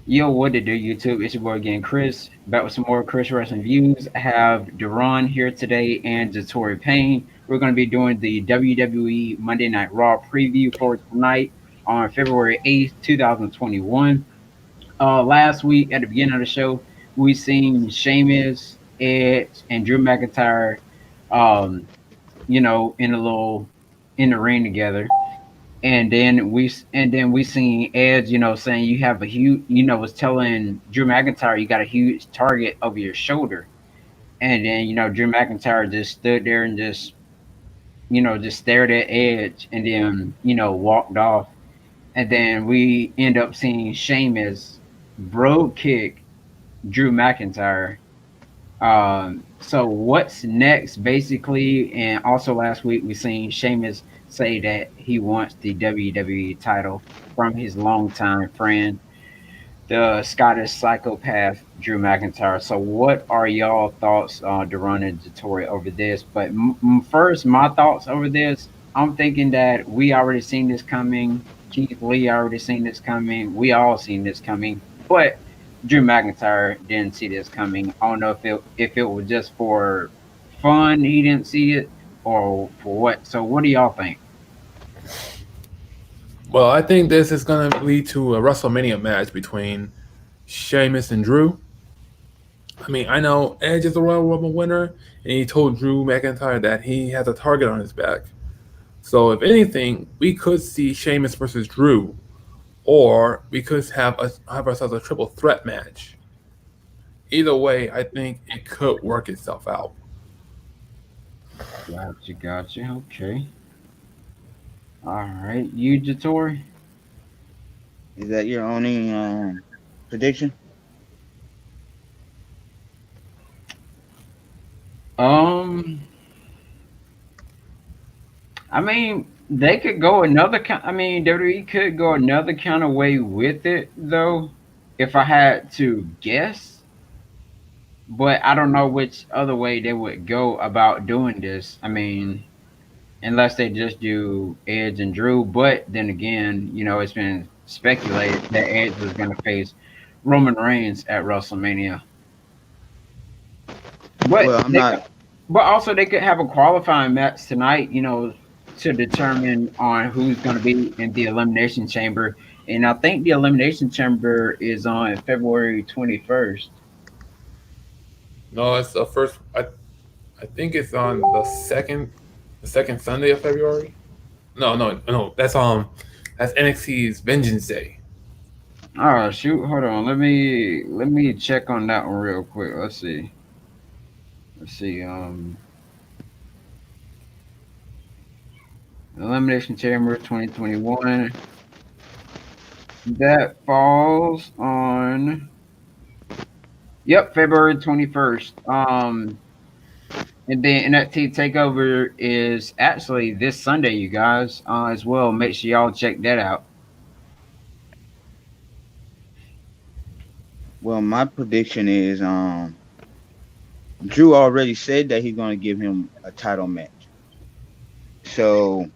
Yo, what to do, YouTube? It's your boy again, Chris. Back with some more Chris Wrestling Views. I have Duran here today and Jatori Payne. We're going to be doing the WWE Monday Night Raw preview for tonight on February 8th, 2021. Last week at the beginning of the show, we seen Sheamus, Edge, and Drew McIntyre, um, in a little in the ring together. And then we seen Edge, saying you have a huge, was telling Drew McIntyre you got a huge target over your shoulder. And then Drew McIntyre just stood there and just stared at Edge, and then walked off. And then we end up seeing Sheamus bro kick Drew McIntyre. So what's next, basically? And also last week we seen Sheamus say that he wants the WWE title from his longtime friend, the Scottish psychopath Drew McIntyre. So what are y'all thoughts, Duran and Jatori, over this? But first, my thoughts over this. I'm thinking that we already seen this coming. Keith Lee already seen this coming. We all seen this coming, but Drew McIntyre didn't see this coming. I don't know if it was just for fun he didn't see it or for what. So what do y'all think? Well, I think this is going to lead to a WrestleMania match between Sheamus and Drew. I mean, I know Edge is the Royal Rumble winner, and he told Drew McIntyre that he has a target on his back. So, if anything, we could see Sheamus versus Drew, or we could have ourselves a triple threat match. Either way, I think it could work itself out. Gotcha. Okay. All right. You, Jatori? Is that your only prediction? Um, I mean, they could go another kind. I mean, WWE could go another kind of way with it, though, if I had to guess. But I don't know which other way they would go about doing this. I mean, unless they just do Edge and Drew. But then again, it's been speculated that Edge was going to face Roman Reigns at WrestleMania. But Well, I'm they could, not. but also they could have a qualifying match tonight, to determine on who's going to be in the Elimination Chamber. And I think the Elimination Chamber is on February 21st. No, it's the first. I think it's on the second Sunday of February. No. That's NXT's Vengeance Day. Oh shoot, hold on. Let me check on that one real quick. Let's see. Let's see. Elimination Chamber 2021. That falls on, yep, February 21st. And then NXT Takeover is actually this Sunday, you guys, as well. Make sure y'all check that out. Well, my prediction is Drew already said that he's going to give him a title match. So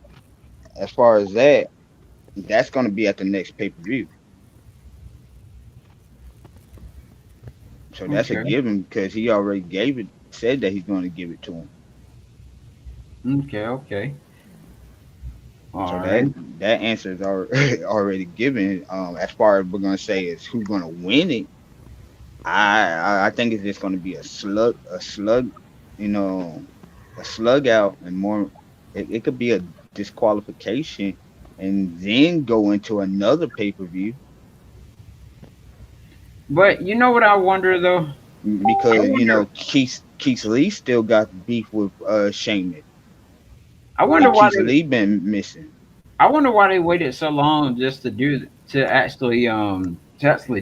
as far as that, that's going to be at the next pay per view. So that's a Okay. given because he already gave it, said that he's going to give it to him. Okay. So All that right. that answer is already given. As far as we're going to say is who's going to win it, I think it's just going to be a slug, you know, a slug out, and more. It could be a disqualification, and then go into another pay per view But you know what I wonder though? I because wonder Keith Lee still got beef with Sheamus, I wonder and why Keith they Lee been missing. I wonder why they waited so long just to actually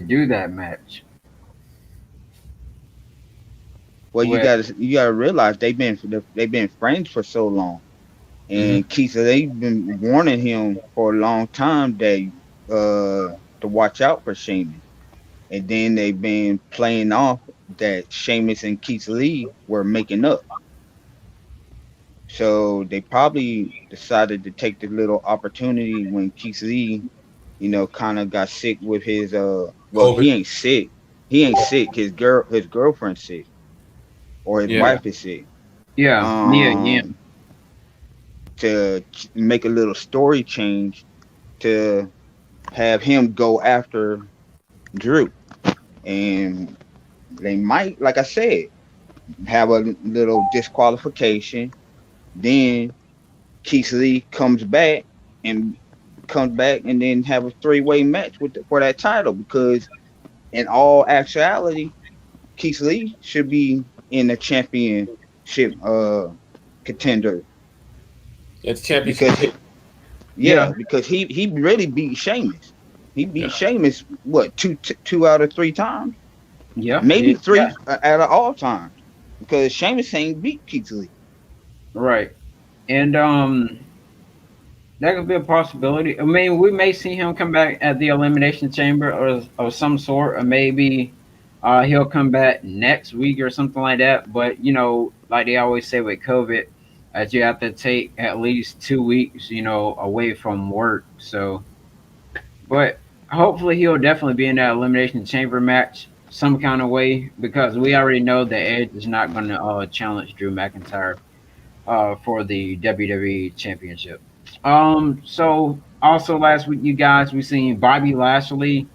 do that match. Well, you With gotta realize they've been friends for so long, Mhm. and Keith Lee been warning him for a long time that to watch out for Sheamus. And then they've been playing off that Sheamus and Keith Lee were making up. So they probably decided to take the little opportunity when Keith Lee kind of got sick with his well, COVID. he ain't sick. He ain't sick. His girlfriend's sick or his Yeah. wife is sick. Yeah, Mia Yim. Um to make a little story change to have him go after Drew. And they might, like I said, have a little disqualification. Then Keith Lee and comes back and then have a three-way match for that title because in all actuality, Keith Lee should be in the championship contender It's championship. because Yeah, he really beat Sheamus. He beat Sheamus what two out of three times, yeah, maybe yeah, three out of all times because Sheamus ain't beat Keith Lee. right. And that could be a possibility. I mean, we may see him come back at the Elimination Chamber or some sort, or maybe he'll come back next week or something like that. But like they always say with COVID, that you have to take at least 2 weeks, away from work. So, but hopefully he'll definitely be in that Elimination Chamber match some kind of way because we already know that Edge is not going to challenge Drew McIntyre for the WWE Championship. So also last week, you guys, we seen Bobby Lashley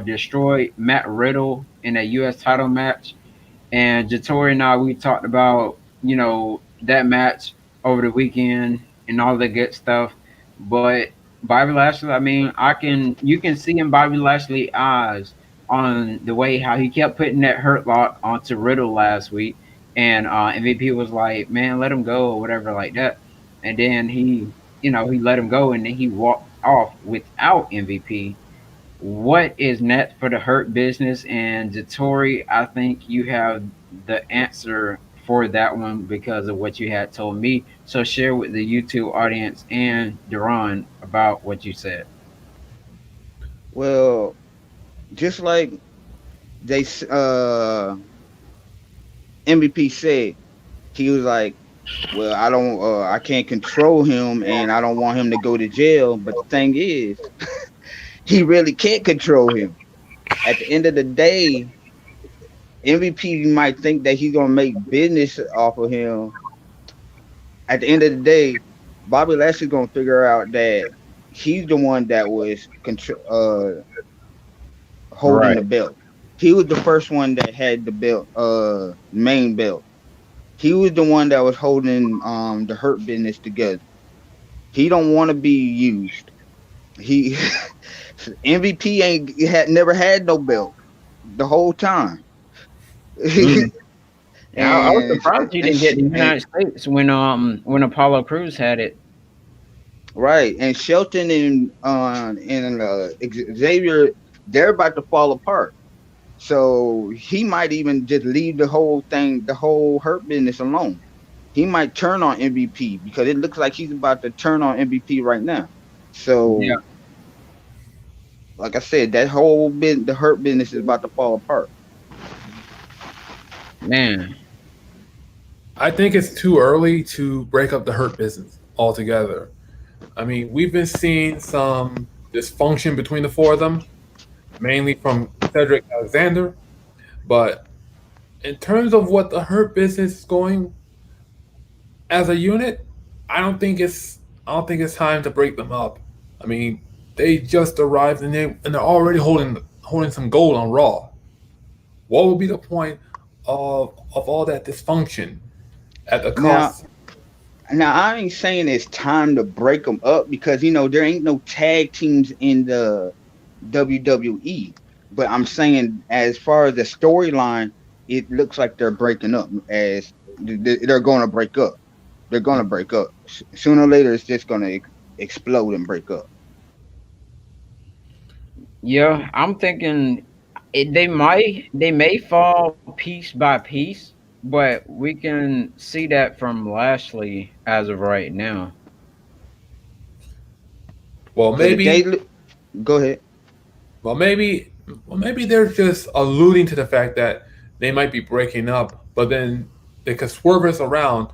destroy Matt Riddle in a U.S. title match, and Jatori and I we talked about that match over the weekend and all the good stuff. But Bobby Lashley, I mean, you can see in Bobby Lashley eyes on the way how he kept putting that hurt lock onto Riddle last week, and MVP was like, "Man, let him go" or whatever like that, and then he let him go and then he walked off without MVP. What is next for the Hurt Business? And Jatori, I think you have the answer for that one because of what you had told me. So share with the YouTube audience and Duran about what you said. Well, just like they MVP said, he was like, well, I can't control him and I don't want him to go to jail. But the thing is, he really can't control him. At the end of the day, MVP might think that he's gonna make business off of him. At the end of the day, Bobby Lashley's gonna figure out that he's the one that was holding Right. the belt. He was the first one that had the belt, main belt. He was the one that was holding the Hurt Business together. He don't want to be used. He MVP ain't had never had no belt the whole time. Mm. Yeah, I was and surprised you didn't get the United States when Apollo Cruz had it. right, and Shelton and Xavier, they're about to fall apart. So he might even just leave the whole thing, the whole Hurt Business alone. He might turn on MVP because it looks like he's about to turn on MVP right now. Yeah, So, like I said, that whole the Hurt Business is about to fall apart. man. I think it's too early to break up the Hurt Business altogether. I mean, we've been seeing some dysfunction between the four of them, mainly from Cedric Alexander. But in terms of what the Hurt Business is going as a unit, I don't think it's time to break them up. I mean, they just arrived and they're already holding some gold on Raw. What would be the point of all that dysfunction at the Now, cost? now I ain't saying it's time to break them up because there ain't no tag teams in the WWE. But I'm saying as far as the storyline, it looks like they're breaking up. As they're going to break up. They're going to break up. Sooner or later, it's just going to explode and break up. Yeah, I'm thinking they may fall piece by piece, but we can see that from Lashley as of right now. Well, Because if maybe, they go ahead. well, maybe, well, maybe they're just alluding to the fact that they might be breaking up, but then they could swerve us around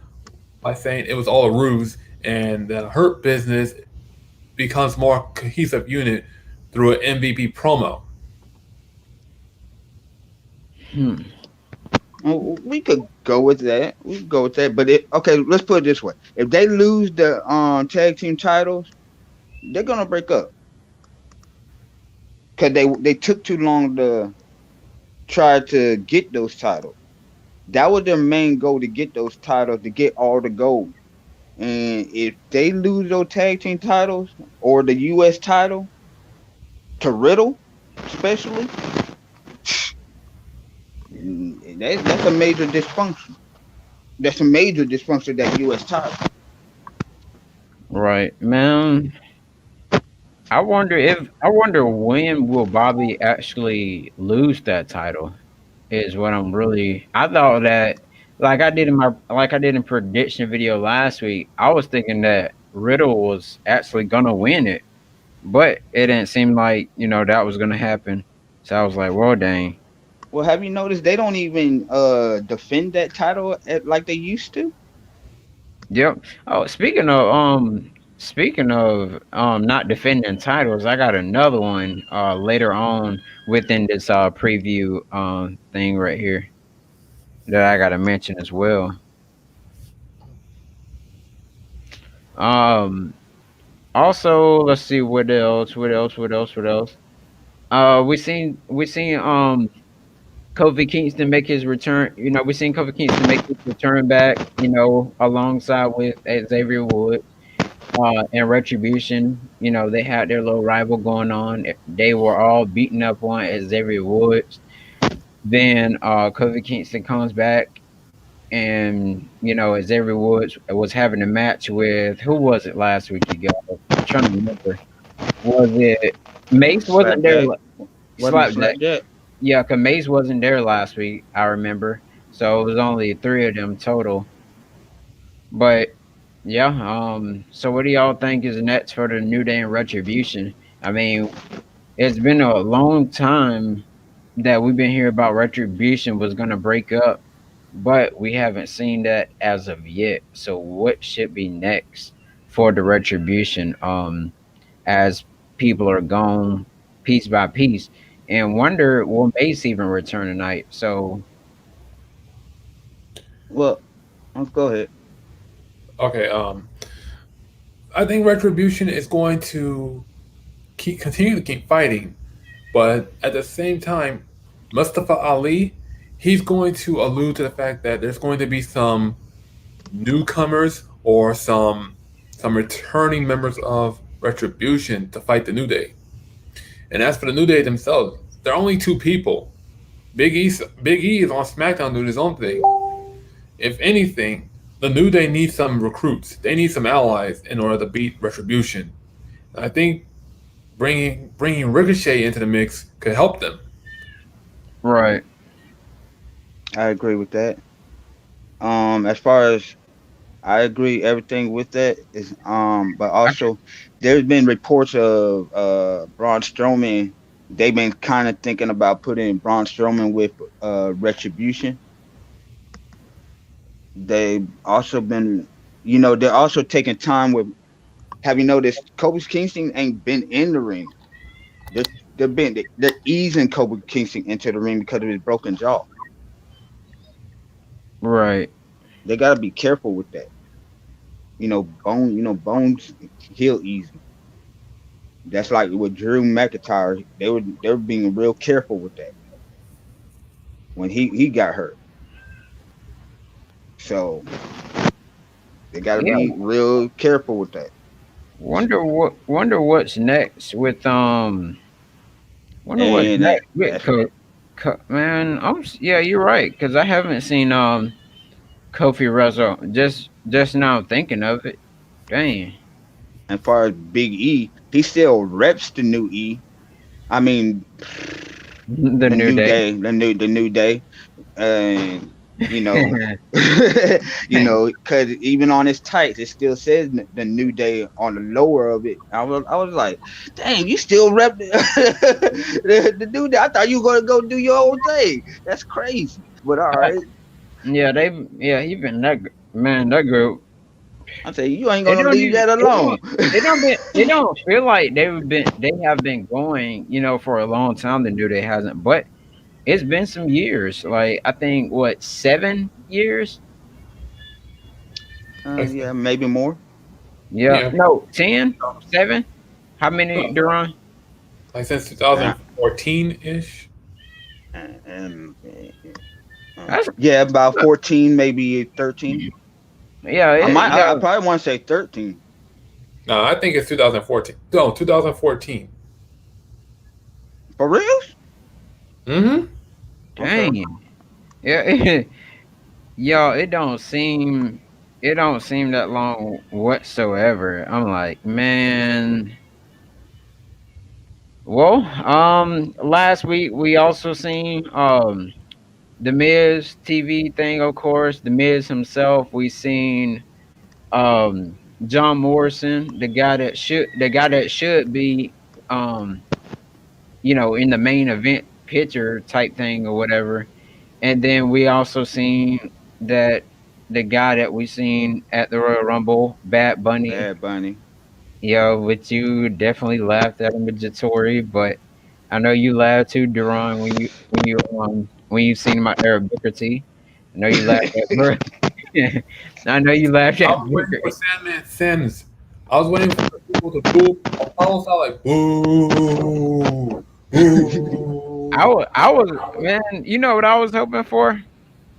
by saying it was all a ruse and the Hurt Business becomes more cohesive unit through an MVP promo. Hmm. We could go with that. We could go with that. But okay, let's put it this way: if they lose the tag team titles, they're gonna break up because they took too long to try to get those titles. That was their main goal to get those titles, to get all the gold. And if they lose those tag team titles or the U.S. title to Riddle, especially, that's a major dysfunction. That's a major dysfunction, that U.S. title. Right, man. I wonder when will Bobby actually lose that title is what I'm really I thought that like I did in prediction video last week, I was thinking that Riddle was actually gonna win it, but it didn't seem like, that was gonna happen. So I was like, well dang. Well, have you noticed they don't even defend that title like they used to? Yep. Oh, speaking of not defending titles, I got another one later on within this preview thing right here that I gotta mention as well. Um Also, let's see what else, what else, what else, what else. We seen Kofi Kingston make his return. We seen Kofi Kingston make his return back. Alongside with Xavier Woods. And Retribution, they had their little rival going on. They were all beating up on Xavier Woods. Then Kofi Kingston comes back, and Xavier Woods was having a match with who was it last week? You guys, I'm trying to remember. Was it Mace wasn't there? Slapjack. Wasn't Slapjack. Slapjack? Yeah, cause Mace wasn't there last week. I remember. So it was only three of them total. But yeah, so what do y'all think is next for the New Day and Retribution? I mean, it's been a long time that we've been hearing about Retribution was gonna break up, but we haven't seen that as of yet. So what should be next for the Retribution? As people are gone piece by piece, and wonder will Mace even return tonight? So Well, go ahead. Okay, I think Retribution is going to continue to keep fighting, but at the same time, Mustafa Ali, he's going to allude to the fact that there's going to be some newcomers or some returning members of Retribution to fight the New Day. And as for the New Day themselves, they're only two people. Big E is on SmackDown doing his own thing. If anything, the New Day needs some recruits. They need some allies in order to beat Retribution. I think bringing Ricochet into the mix could help them. right, I agree with that. As far as I agree, everything with that is but I can, also there's been reports of Braun Strowman. They've been kind of thinking about putting Braun Strowman with Retribution. They've also been, they're also taking time with. Have you noticed Kobe Kingston ain't been in the ring? They're they're easing Kobe Kingston into the ring because of his broken jaw. right. They gotta be careful with that. Bones heal easy. That's like with Drew McIntyre. They were being real careful with that when he got hurt. So they gotta Yeah, be real careful with that. wonder what's next with wonder what's And next with man. Yeah, you're right because I haven't seen Kofi Russell. Just now thinking of it. Dang, as far as Big E, he still reps the new E. I mean, the the New new Day. day, the new day, and you know, because even on his tights, it still says the new day on the lower of it. I was like, dang, you still rep the new day. I thought you were gonna go do your own thing. That's crazy, but all Uh, right. yeah, even that man, that group. I say you ain't They gonna don't leave even. that alone. They don't feel like they have been going, for a long time. The New Day hasn't, but it's been some years. Like I think what 7 years? Like, Yeah, maybe more. Yeah, yeah, no, 10, 7. How many, no, Duran? like since Uh, 2014 ish. and, That's yeah, about 14, maybe 13. yeah, I yeah. probably want to say 13. No, I think it's 2014. No, 2014. For real? Mm-hmm. Okay. Dang, yeah, yo, it don't seem that long whatsoever. I'm like, man. Well, last week we also seen the Miz TV thing, of course. The Miz himself. We seen John Morrison, the guy that should be um in the main event picture type thing or whatever. And then we also seen that the guy that we seen at the Royal Rumble, Bad Bunny. Bad Bunny. Which you definitely laughed at him with Jatori, but I know you laughed too, Duran, when you seen him out there at Booker T. I know you laughed at bro. I know you laughed I at was waiting Booker. for Sandman Sins. I was waiting for the people to boo. Apollo sound like boo, boo. I was man. You know what I was hoping for?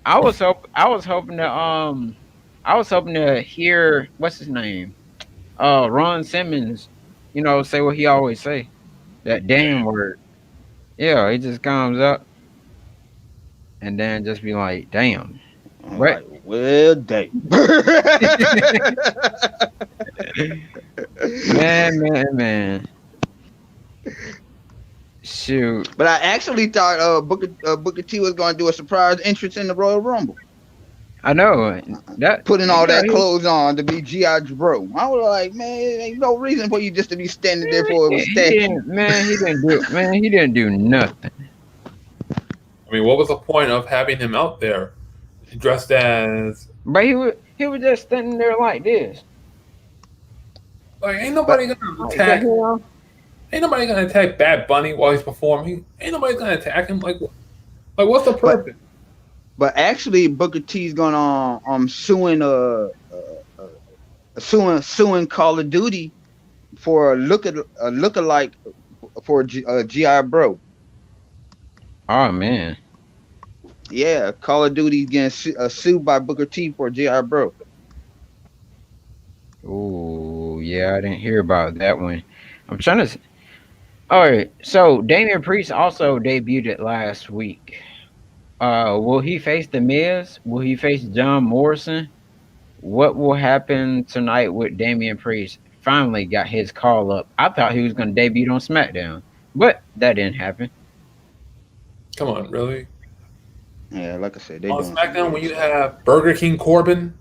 I was hoping to hear what's his name, Ron Simmons. Say what he always say, that damn word. Yeah, he just comes up and then just be like, damn. I'm But like, well, dang. man. Shoot. But I actually thought Booker T was going to do a surprise entrance in the Royal Rumble, I know that putting all yeah, that clothes on to be G.I. Bro. I was like, man, ain't no reason for you just to be standing there for a he statue. didn't man, he didn't do nothing. I mean, what was the point of having him out there dressed as But he was just standing there like this. like But Like the hell? ain't nobody gonna attack Bad Bunny while he's performing. Ain't nobody gonna attack him. Like what's the but purpose? but actually, Booker T's going on suing suing Call of Duty for a lookalike for GI Bro. Oh man. Yeah, Call of Duty getting sued by Booker T for GI Bro. Oh yeah, I didn't hear about that one. I'm trying to. All right, so Damian Priest also debuted it last week. Will he face the Miz? Will he face John Morrison? What will happen tonight with Damian Priest? Finally got his call up. I thought he was going to debut on SmackDown, but that didn't happen. Come on, really? Yeah, like I said, they On doing some SmackDown weird when you stuff. have Burger King Corbin,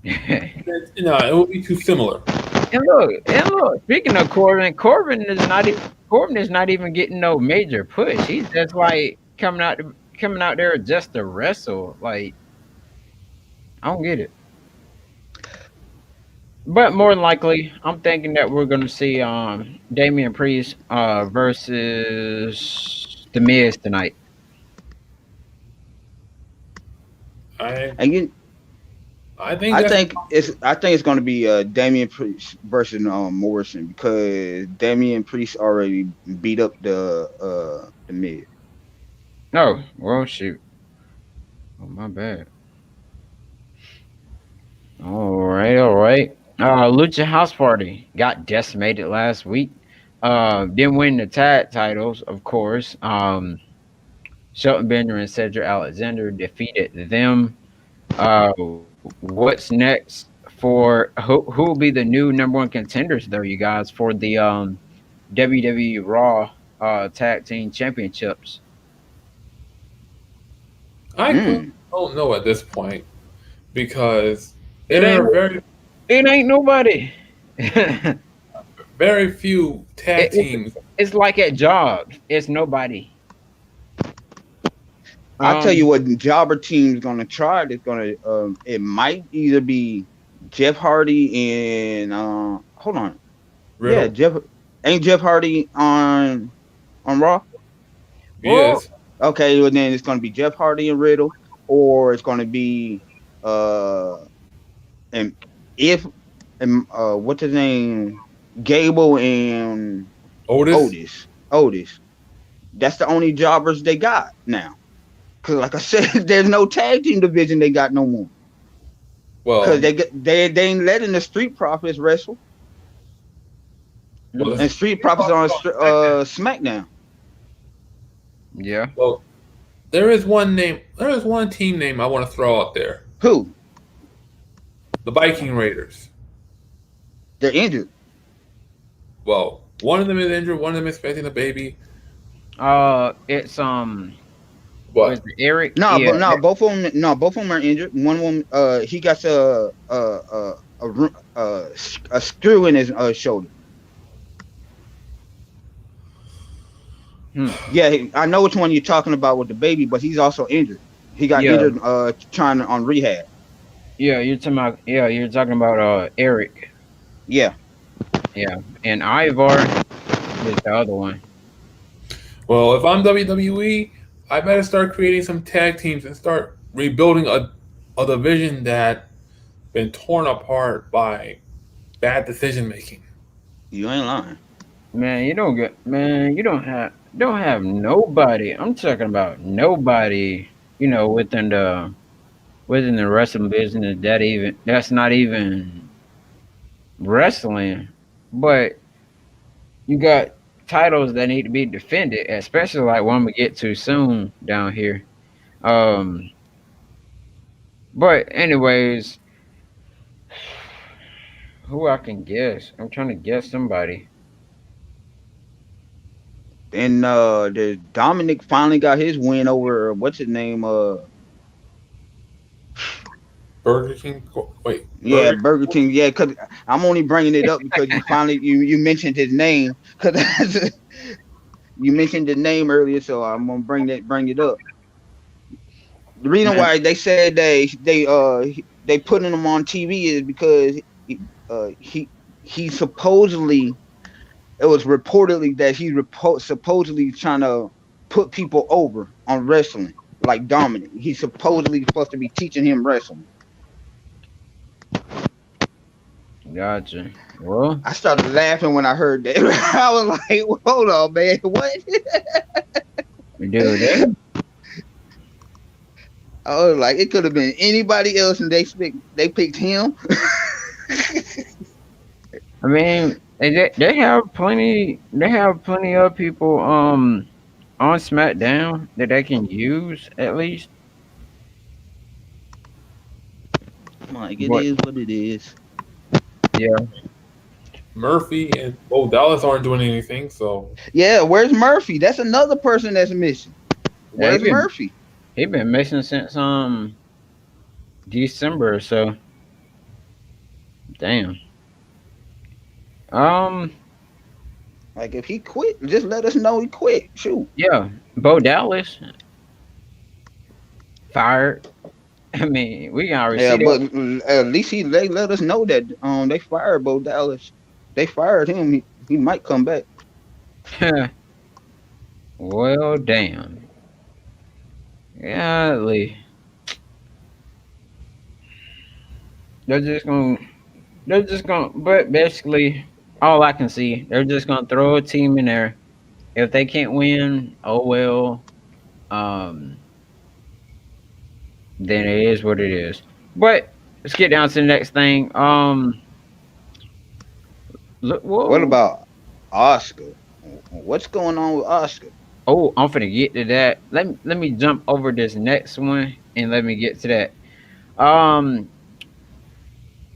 and it would be too similar. look. Speaking of Corbin, Corbin is not even getting no major push. He's just like coming out there just to wrestle. Like I don't get it. But more than likely, I'm thinking that we're gonna see Damian Priest versus the Miz tonight. I And you, I think that's I think it's going to be Damian Priest versus Morrison because Damian Priest already beat up the Miz. Oh, well shoot. Oh my bad. All right. Lucha House Party got decimated last week. Didn't win the tag titles, of course. Shelton Benjamin and Cedric Alexander defeated them. What's next for who will be the new number one contenders though, you guys, for the WWE Raw tag team championships? I really Mm. don't know at this point because It there ain't are it ain't nobody. it, very few tag it's teams. it's like at jobs. It's nobody. I'll tell you Um what, the jobber team's going to try. It's going to it might either be Jeff Hardy and hold on. Yeah, Riddle. Jeff Hardy on Raw? Well, Yes. Okay, well then it's gonna be Jeff Hardy and Riddle, or it's gonna be uh and if and what's his name? Gable and Otis. Otis. That's the only jobbers they got now. Cause like I said, there's no tag team division they got no more. Cause Well, they ain't letting the Street Profits wrestle, well, and the Street Profits on SmackDown. yeah. well, there is one name. There is one team name I want to throw out there. Who? The Viking Raiders. They're injured. Well, one of them is injured. One of them is expecting a baby. It's was But it Eric? No, Yeah, but no, both of them are injured. One of them, he got a screw in his shoulder. hmm. Yeah, I know which one you're talking about with the baby, but he's also injured. He got Yeah, injured trying on rehab. yeah. You're talking about Eric. Yeah, Yeah, and Ivar is the other one. well, if I'm WWE, I better start creating some tag teams and start rebuilding a division that been torn apart by bad decision making. you ain't lying. Man, you don't have nobody. I'm talking about nobody. Within the wrestling business that's not even wrestling, but you got titles that need to be defended, especially like one we get to soon down here. Um, but anyways, who I can guess? I'm trying to guess somebody. And the Dominic finally got his win over what's his name? Burger King. Wait, Yeah, Burger. Burger King. Yeah, cause I'm only bringing it up because you mentioned his name. Cause you mentioned the name earlier, so I'm gonna bring it up. The reason Man, why they said they putting him on TV is because he supposedly, it was reportedly that supposedly trying to put people over on wrestling like Dominic. He's supposedly supposed to be teaching him wrestling. gotcha. Well, I started laughing when I heard that. I was like, "Hold on, man, what?" dude, I was like, it could have been anybody else, and they picked him. I mean, they have plenty. They have plenty of people on SmackDown that they can use at least. Like it But is what it is. yeah, Murphy and Bo Dallas aren't doing anything, so Yeah, where's Murphy? That's another person that's missing. they Where's been Murphy? he been missing since December or so. Damn. Um. Like if he quit, just let us know he quit. Shoot. Yeah. Bo Dallas fired. I mean, we can already Yeah, see but at least they let us know that they fired Bo Dallas. They fired him. He might come back. that. Well, damn. Golly. They're just gonna. They're just gonna. But basically, all I can see, they're just gonna throw a team in there. If they can't win, oh well. Um. Then it is what it is. But let's get down to the next thing. Look. What Whoa. about Oscar? What's going on with Oscar? Oh, I'm finna get to that. Let me jump over this next one and let me get to that.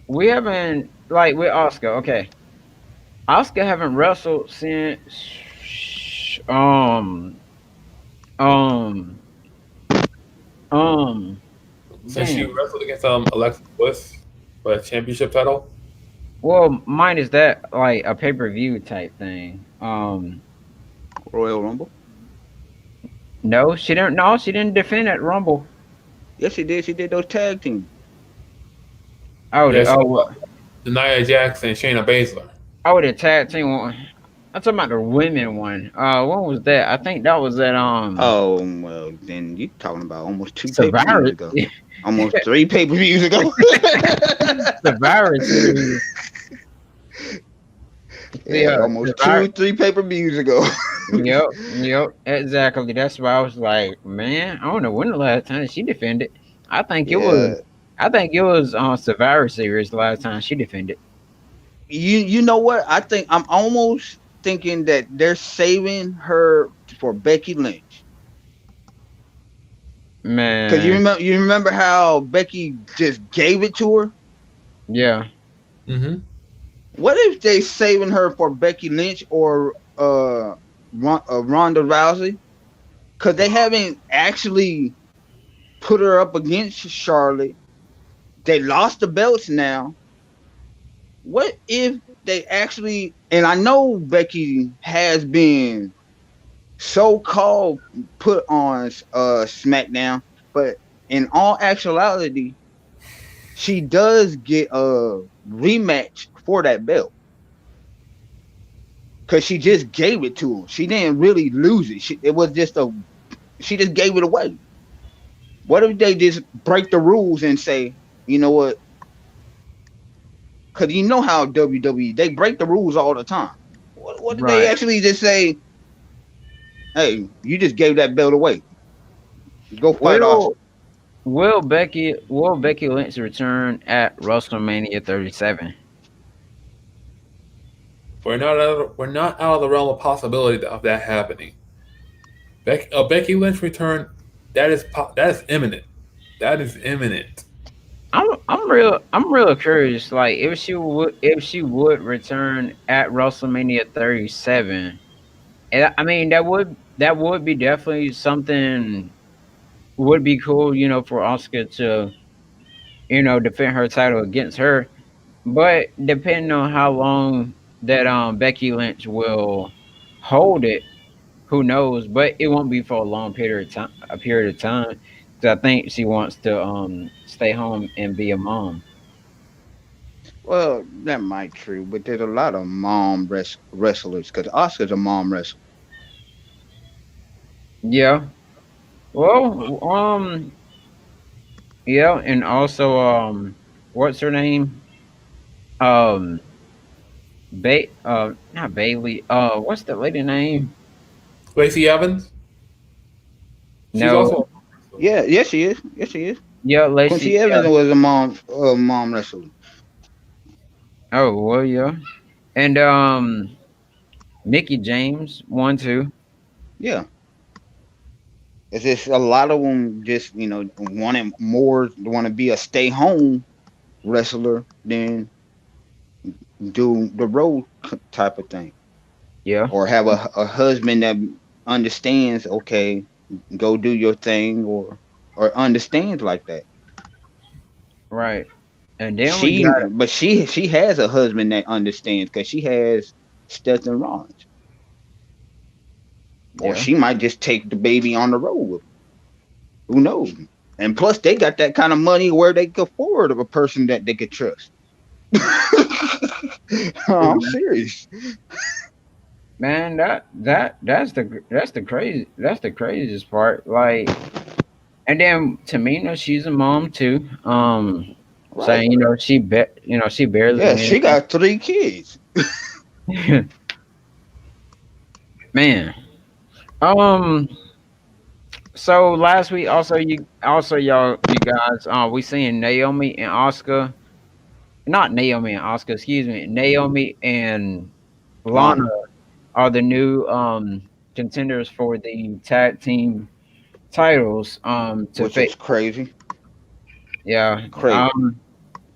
We haven't like with Oscar. Okay, Oscar haven't wrestled since um um since she damn. wrestled against Alexa Bliss for a championship title, Well, mine is that like a pay per view type thing. Royal Rumble? No, she didn't. No, she didn't defend at Rumble. Yes, she did. She did those tag teams. Oh, Yes, what? Nia Jax and Shayna Baszler. Oh, the tag team one. I'm talking about the women one. When was that? I think that was at Oh well, then you talking about almost two pay-per-views Survivor ago, almost three pay-per-views ago. Survivor Series. Yeah, Yeah, almost Survivor. 2, 3 pay-per-views ago. Yep, yep, exactly. That's why I was like, man, I don't know when the last time she defended. I think it was. Yeah, I think it was on Survivor Series the last time she defended. you know what? I think I'm almost thinking that they're saving her for Becky Lynch. Cause Man, you remember how Becky just gave it to her. yeah, Mm-hmm. What if they saving her for Becky Lynch or Ronda Rousey? Cause they haven't actually put her up against Charlotte. They lost the belts now. What if they actually? And I know Becky has been so-called put on SmackDown, but in all actuality, she does get a rematch for that belt because she just gave it to her. She didn't really lose it. It was just a she just gave it away. What if they just break the rules and say, you know what? Because you know how WWE they break the rules all the time. What if they right. actually just say, hey, you just gave that belt away. Go fight Austin. Will Will Becky Lynch return at WrestleMania 37? We're not out of the realm of possibility of that happening. Becky Lynch return that is imminent. That is imminent. I'm real curious. Like if she would return at WrestleMania 37, and I mean that would be definitely something would be cool. For Oscar to defend her title against her. But depending on how long that Becky Lynch will hold it, who knows? But it won't be for a long period of time. A period of time. 'Cause I think she wants to stay home and be a mom. Well, that might true, but there's a lot of wrestlers because Oscar's a mom wrestler. Yeah. Well, yeah, and also what's her name? Um, not Bailey. What's the lady name? Lacey Evans, she's No. also Yeah, yes she is. Yes she is. Yeah, Quincy Lacey. Evans Yeah. was a mom wrestler. Oh well, yeah. And Mickey James, one, two. Yeah, it's just a lot of them just wanting more, want to be a stay home wrestler than do the road type of thing, Yeah. or have a husband that understands. Okay, go do your thing, or understands like that. Right. And then we got She has a husband that understands because she has Stephen Rollins, or yeah. she might just take the baby on the road with her. Who knows? And plus, they got that kind of money where they could afford a person that they could trust. I'm serious. Man, that's the craziest part. Like, and then Tamina, she's a mom too. Right. Saying she barely Yeah, she wins. got 3 kids. Man. Um. So last week, you guys, we seen Naomi and Oscar. Not Naomi and Oscar, excuse me. Naomi and Lana Lana, are the new contenders for the tag team titles. To which face, was crazy. yeah. Crazy.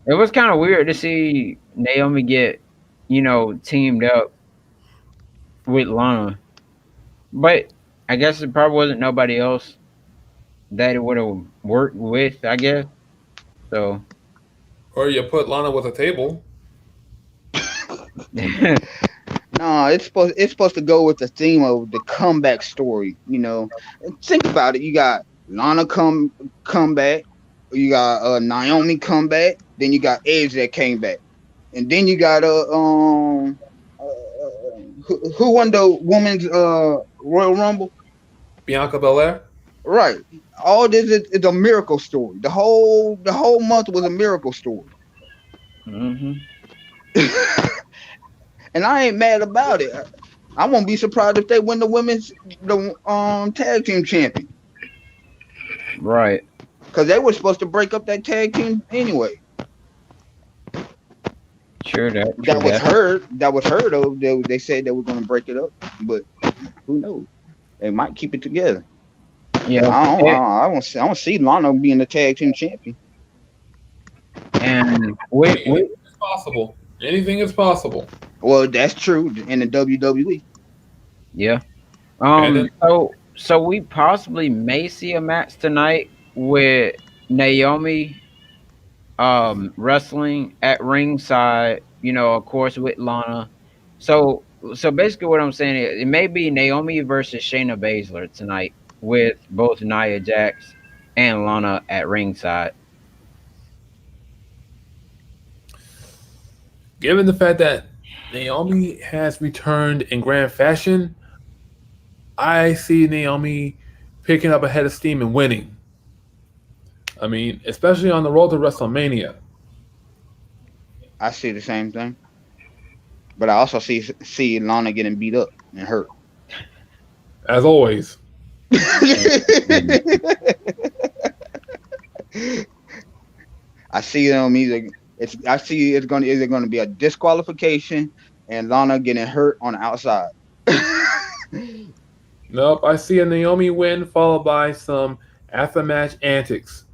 It was kind of weird to see Naomi get, teamed up with Lana, but I guess it probably wasn't nobody else that it would have worked with. I guess so. or you put Lana with a table. No, it's supposed to go with the theme of the comeback story. Think about it. You got Lana come back. You got Naomi come back. Then you got Edge that came back, and then you got who won the women's Royal Rumble? Bianca Belair. Right. All this is a miracle story. The whole month was a miracle story. Hmm. And I ain't mad about it. I won't be surprised if they win the tag team champion. Right. Because they were supposed to break up that tag team anyway. True that. True That was that. heard. That was heard of. They said they were going to break it up, but who knows? They might keep it together. Yeah. I don't see Lana being the tag team champion. And I mean, anything is possible. Anything is possible. Well, that's true in the WWE. yeah. And then So we possibly may see a match tonight with Naomi wrestling at ringside, of course with Lana. So basically what I'm saying is it may be Naomi versus Shayna Baszler tonight with both Nia Jax and Lana at ringside. given the fact that Naomi has returned in grand fashion, I see Naomi picking up a head of steam and winning. I mean, especially on the road to WrestleMania. I see the same thing, but I also see Lana getting beat up and hurt. As always. I see them either. I see it's going to either going to be a disqualification and Lana getting hurt on the outside. Nope, I see a Naomi win followed by some after-match antics.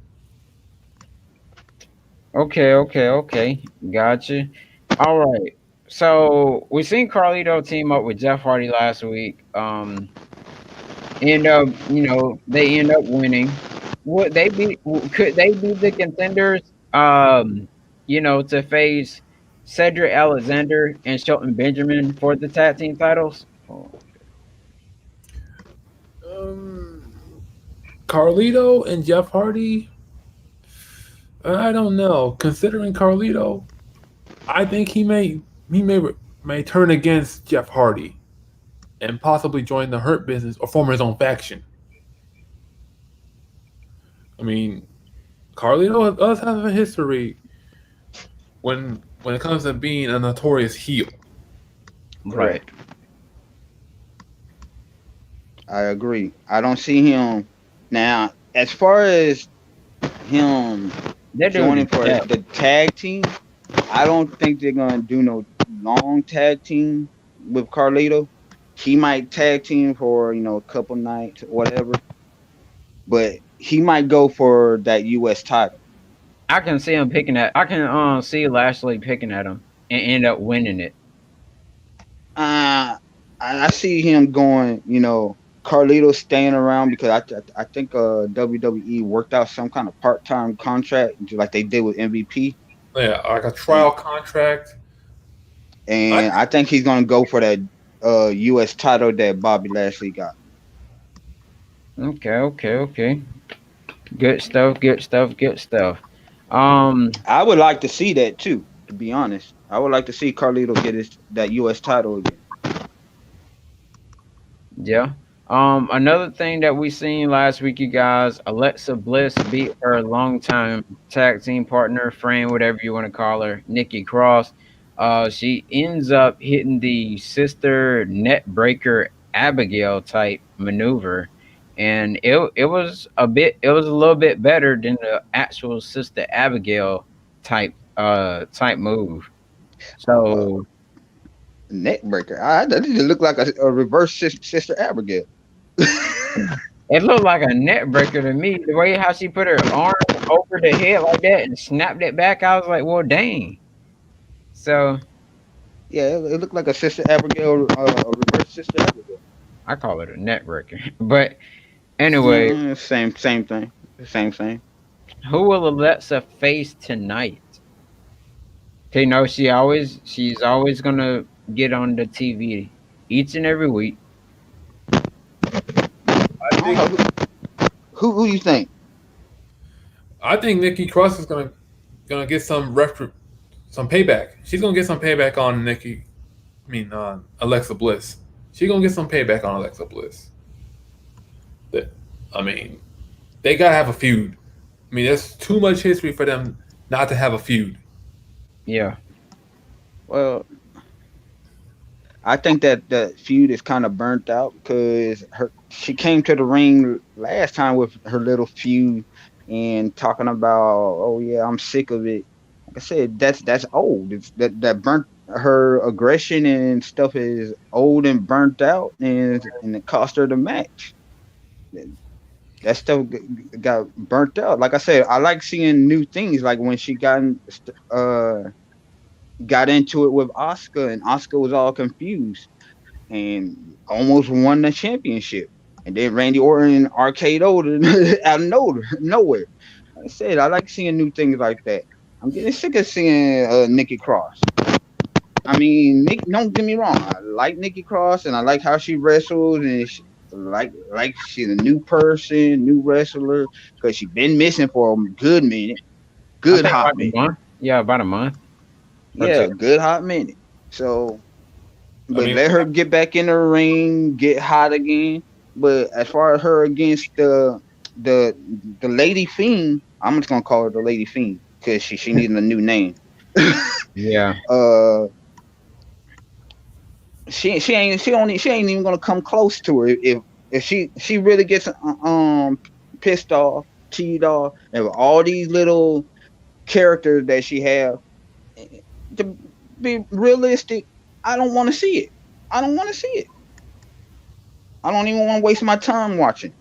Okay. Gotcha. All right. So we seen Carlito team up with Jeff Hardy last week. End up, they end up winning. Would they be? Could they be the contenders? To face Cedric Alexander and Shelton Benjamin for the tag team titles. Oh, Um, Carlito and Jeff Hardy. I don't know. Considering Carlito, I think he may turn against Jeff Hardy and possibly join the Hurt Business or form his own faction. I mean, Carlito does have a history when it comes to being a notorious heel. right. I agree. I don't see him now. As far as him They're doing joining for yeah. the tag team, I don't think they're gonna do no long tag team with Carlito. He might tag team for a couple nights or whatever, but he might go for that U.S. title. I can see him picking at. I can see Lashley picking at him and end up winning it. I see him going. Carlito staying around because I think WWE worked out some kind of part-time contract just like they did with MVP, Yeah, like a trial contract. and I think he's gonna go for that U.S. title that Bobby Lashley got. Okay. Good stuff. I would like to see that too. To be honest, I would like to see Carlito get that U.S. title again. Yeah. Another thing that we seen last week, you guys, Alexa Bliss beat her longtime tag team partner, friend, whatever you want to call her, Nikki Cross. She ends up hitting the sister net breaker Abigail type maneuver, and it was a little bit better than the actual sister Abigail type move. Uh, So Neck breaker. That didn't look like a reverse sister Abigail. it looked like a net breaker to me. The way how she put her arm over the head like that and snapped it back, I was like, well, dang. So Yeah, it looked like a sister Abigail, a reverse sister Abigail. I call it a net breaker. But anyway, Same thing. Same thing. who will Alexa face tonight? Okay, no, she's always gonna get on the TV each and every week. I I don't think know who you think. I think Nikki Cross is gonna gonna get some payback. She's gonna get some payback on on Alexa Bliss. She's gonna get some payback on Alexa Bliss. That, I mean, they gotta have a feud. I mean, there's too much history for them not to have a feud. Yeah. Well, I think that the feud is kind of burnt out because she came to the ring last time with her little feud and talking about, oh yeah, I'm sick of it. Like I said, that's old. That burnt her aggression and stuff is old and burnt out, and it cost her the match. That stuff got burnt out. Like I said, I like seeing new things. Like when she uh got into it with Oscar, and Oscar was all confused and almost won the championship. And then Randy Orton RKO'd out of nowhere. Like I said, I like seeing new things like that. I'm getting sick of seeing Nikki Cross. I mean, don't get me wrong. I like Nikki Cross, and I like how she wrestles, and like she's a new person, new wrestler, because she's been missing for a good minute, I good think hot about a minute. month. Yeah, about a month or two. Yeah, good hot minute. So, I but mean, let her get back in the ring, get hot again. But as far as her against the the Lady Fiend, I'm just gonna call her the Lady Fiend because she needing a new name. Yeah. uh, she ain't even gonna come close to her if she really gets pissed off, teed off, and with all these little characters that she have. To be realistic, I don't want to see it. I don't want to see it. I don't even want to waste my time watching.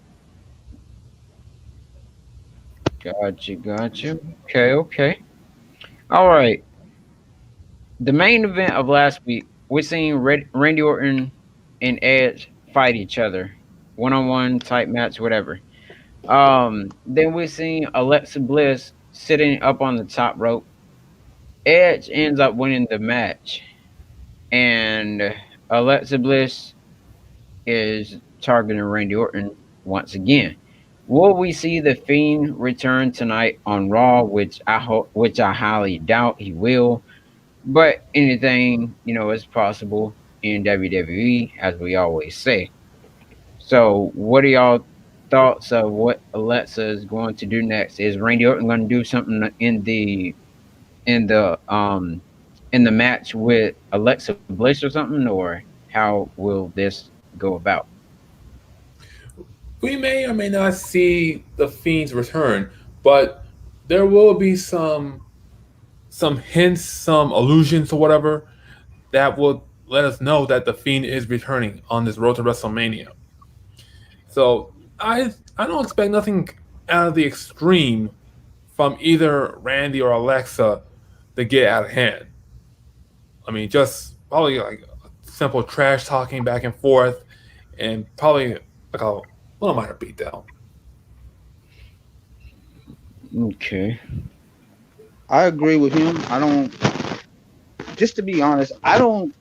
Gotcha. Gotcha. Okay. Okay. All right. The main event of last week, we seen Randy Orton and Edge fight each other, one on one type match, whatever. Then we seen Alexa Bliss sitting up on the top rope. Edge ends up winning the match, and Alexa Bliss is targeting Randy Orton once again. Will we see the Fiend return tonight on Raw, which I highly doubt he will. But anything, is possible in WWE, as we always say. So, what are y'all thoughts of what Alexa is going to do next? Is Randy Orton going to do something in the um in the match with Alexa Bliss or something, or how will this go about? we may or may not see the Fiend's return, but there will be some hints, some allusions or whatever that will let us know that the Fiend is returning on this road to WrestleMania. So I don't expect nothing out of the extreme from either Randy or Alexa to get out of hand. I mean, just probably like simple trash talking back and forth, and probably like a minor beatdown. Okay. I agree with him. I don't. Just to be honest, I don't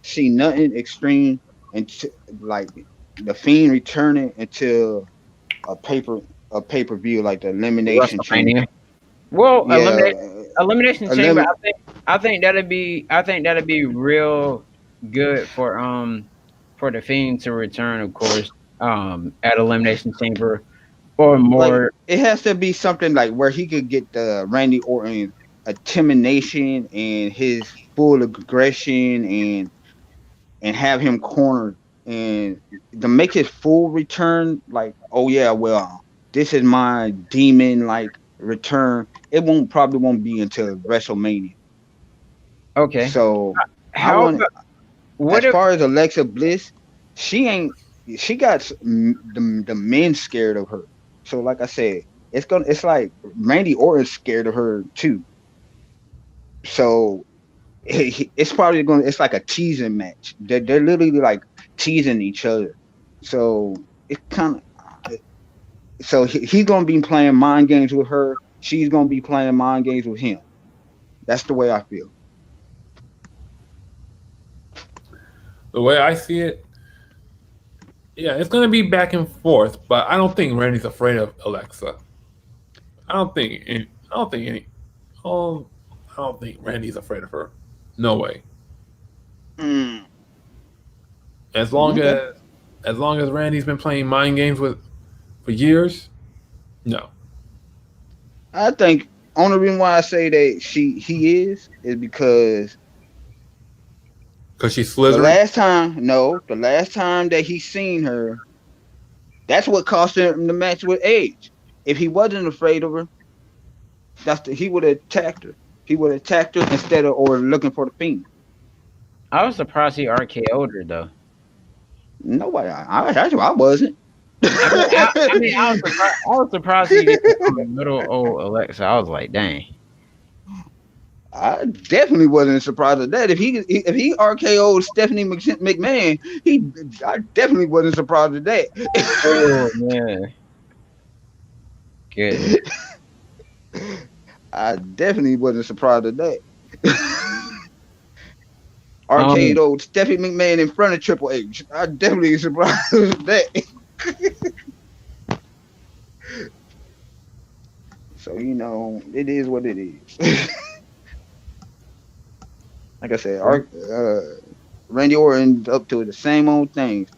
see nothing extreme until like the Fiend returning until a paper pay per view like the Elimination Chamber. WrestleMania. Well, Yeah, elimination chamber. elim- I think that'd be real good for the Fiend to return, of course, at elimination chamber or like more. it has to be something like where he could get the Randy Orton intimidation and his full aggression and have him cornered and to make his full return like oh yeah well this is my demon like return it won't be until WrestleMania. Okay. So I How want about what as if? far as Alexa Bliss, she ain't she got the men scared of her. So like I said, it's like Randy Orton's scared of her too. So it's probably going to it's like a teasing match. They're literally like teasing each other. So it's kind of he's going to be playing mind games with her. She's going to be playing mind games with him. That's the way I feel. The way I see it, yeah, it's gonna be back and forth, but I don't think Randy's afraid of Alexa. I don't think any. I don't think any. I Oh, I don't think Randy's afraid of her. No way. Mm, As long okay. as Randy's been playing mind games with for years, no. I think only reason why I say that he is because Because she's Slytherin. the last time that he seen her, that's what cost him the match with Edge. If he wasn't afraid of her, he would have attacked her. He would have attacked her instead of or looking for the Fiend. I was surprised he RKO'd her though. Nobody, I wasn't. I was surprised. I was surprised he did it on little old Alexa. I was like, dang. I definitely wasn't surprised at that. If he RKO'd Stephanie McMahon, I definitely wasn't surprised at that. Oh man, goodness. I definitely wasn't surprised at that. Um, RKO'd Stephanie McMahon in front of Triple H. I definitely surprised at that. So it is what it is. Like I said, Randy Orton up to the same old things.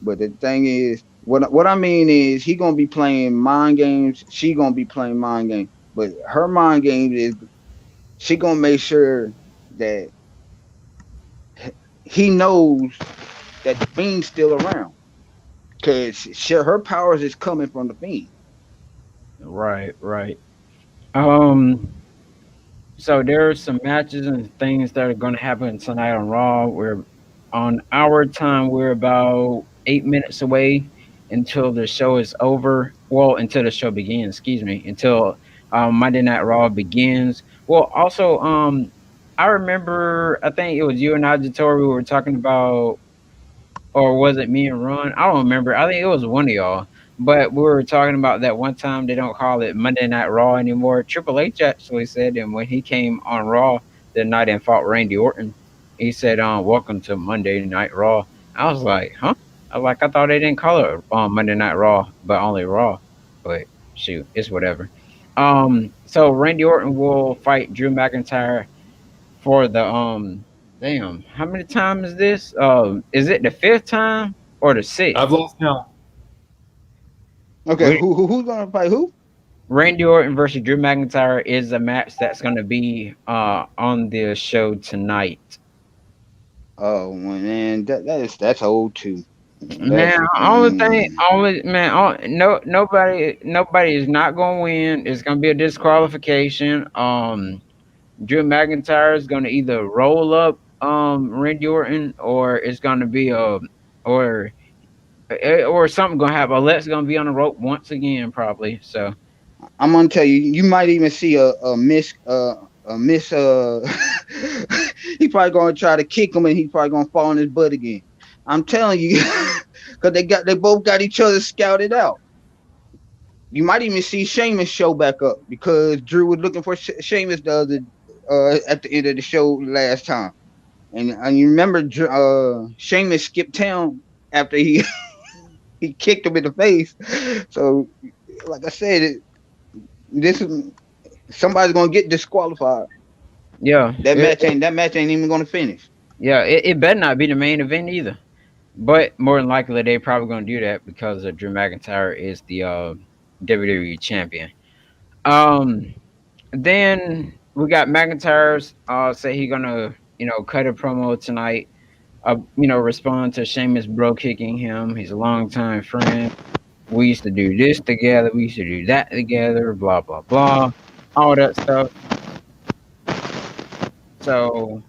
But the thing is, what I mean is, he gonna be playing mind games. She gonna be playing mind games. But her mind game is she gonna make sure that he knows that the Fiend's still around, because her powers is coming from the Fiend. right, right. Um, so there are some matches and things that are going to happen tonight on Raw. We're on our time. We're about 8 minutes away until the show is over. Well, until the show begins. Excuse me. Until Monday Night Raw begins. Well, also, I remember. I think it was you and Auditory. We were talking about, or was it me and Ron? I don't remember. I think it was one of y'all. But we were talking about that one time they don't call it Monday Night Raw anymore. Triple H actually said, and when he came on Raw that night and fought Randy Orton, he said, "Welcome to Monday Night Raw." I was like, "Huh?" I thought they didn't call it Monday Night Raw, but only Raw. But shoot, it's whatever. So Randy Orton will fight Drew McIntyre for the damn, how many times is this? Is it the fifth time or the I've sixth? lost count. Okay, We, who's gonna fight who? Randy Orton versus Drew McIntyre is a match that's gonna be on the show tonight. Oh man, that's old too. Man, That's only thing, only man, no, nobody is not gonna win. It's gonna be a disqualification. Drew McIntyre is gonna either roll up Randy Orton, or it's gonna be or or something gonna happen. Alet's gonna be on the rope once again, probably. So I'm gonna tell you, you might even see a miss he probably gonna try to kick him and he's probably gonna fall on his butt again. I'm telling you, because they both got each other scouted out. You might even see Sheamus show back up because Drew was looking for Sheamus the other at the end of the show last time, and you remember Sheamus skipped town after he he kicked him in the face. So, like I said, this is somebody's gonna get disqualified. yeah, That match ain't even gonna finish. yeah, it better not be the main event either. But more than likely, they probably gonna do that because Drew McIntyre is the WWE champion. Um, then we got McIntyre's say he gonna cut a promo tonight. Respond to Sheamus bro kicking him. He's a longtime friend. We used to do this together. We used to do that together. Blah blah blah. All that stuff. So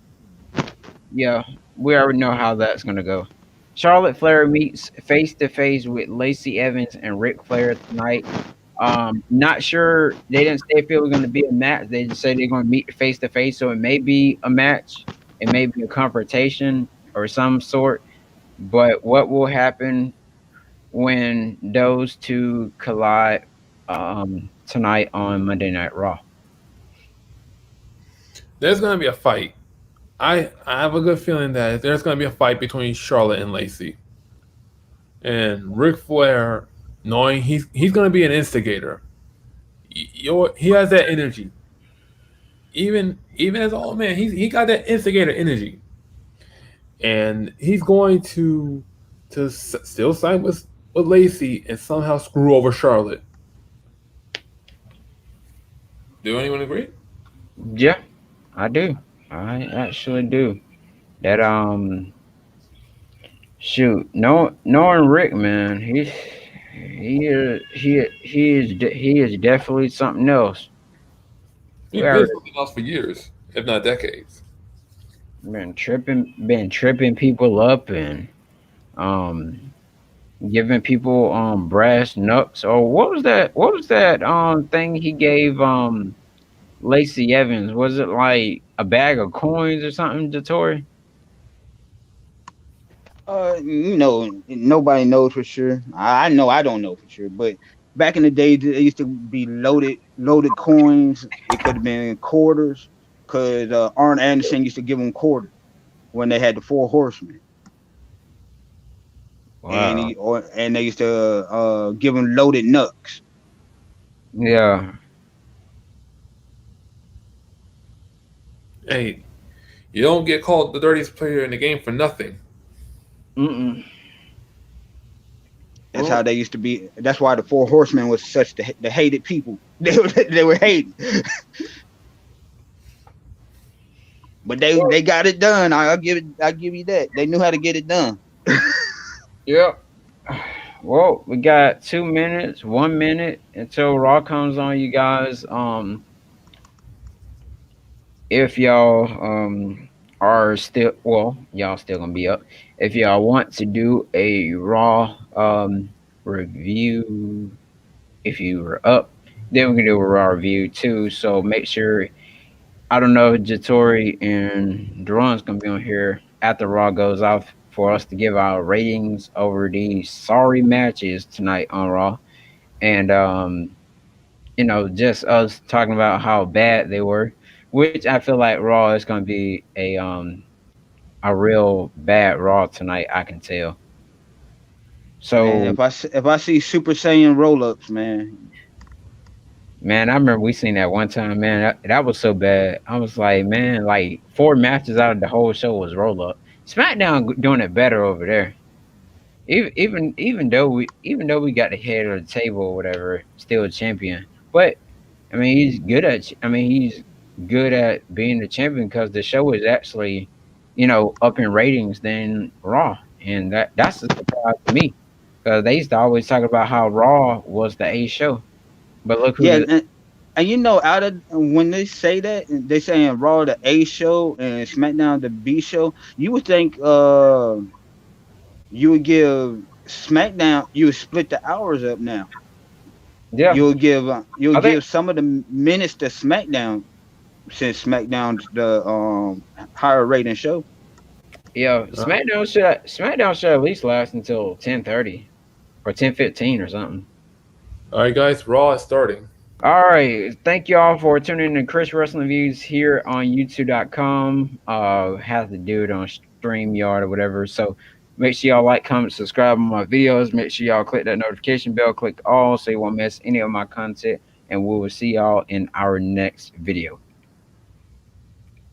yeah, we already know how that's gonna go. Charlotte Flair meets face to face with Lacey Evans and Ric Flair tonight. Not sure. They didn't say if it was going to be a match. They just said they're going to meet face to face. So it may be a match. It may be a confrontation or some sort. But what will happen when those two collide tonight on Monday Night Raw? There's gonna be a fight. I have a good feeling that there's gonna be a fight between Charlotte and Lacey. And Ric Flair, knowing he's gonna be an instigator, he has that energy. even as an old man, he got that instigator energy, and he's going to still sign with Lacey and somehow screw over Charlotte. Do anyone agree? Yeah, I do. I actually do. That shoot, no, knowing Rick, man, he is definitely something else. We He's been already something else for years, if not decades. been tripping people up and um giving people brass knucks. Or what was that? What was that thing he gave Lacey Evans? Was it like a bag of coins or something, Jatori? Nobody knows for sure. I know I don't know for sure, but back in the day, there used to be loaded coins. It could have been quarters, because Arn Anderson used to give them quarters when they had the Four Horsemen, Wow. and they used to give them loaded knucks. Yeah. Hey, you don't get called the dirtiest player in the game for nothing. Mm-mm. That's how they used to be. That's why the Four Horsemen was such the hated people. They were hated, but they got it done. I'll give you that. They knew how to get it done. Yep. Well, we got 2 minutes, 1 minute until Raw comes on, you guys. If y'all are still, well, y'all still gonna be up. If y'all want to do a Raw review, if you were up, then we can do a Raw review too. So make sure, I don't know, Jatori and Duran's gonna be on here after Raw goes off for us to give our ratings over these sorry matches tonight on Raw, and just us talking about how bad they were, which I feel like Raw is gonna be a real bad Raw tonight. I can tell. Man, So, if I see Super Saiyan roll ups, man. man, I remember we seen that one time, man. That was so bad. I was like, man, like 4 matches out of the whole show was roll up. SmackDown doing it better over there. Even though we got the head of the table or whatever, still a champion. But I mean, he's good at being the champion because the show is actually, up in ratings than Raw, and that's a surprise to me because they used to always talk about how Raw was the A show, but look who Yeah, the and out of when they say that, they saying Raw the A show and SmackDown the B show. You would think you would give SmackDown, you would split the hours up now. yeah. You would I think give some of the minutes to SmackDown, since SmackDown's the higher rating show. yeah, Uh, SmackDown should at least last until 10:30 or 10:15 or something. all right, guys, Raw is starting. All right. Thank you all for tuning in to Chris Wrestling Views here on YouTube.com. Have to do it on StreamYard or whatever. So make sure y'all like, comment, subscribe on my videos. Make sure y'all click that notification bell, click all so you won't miss any of my content. And we will see y'all in our next video.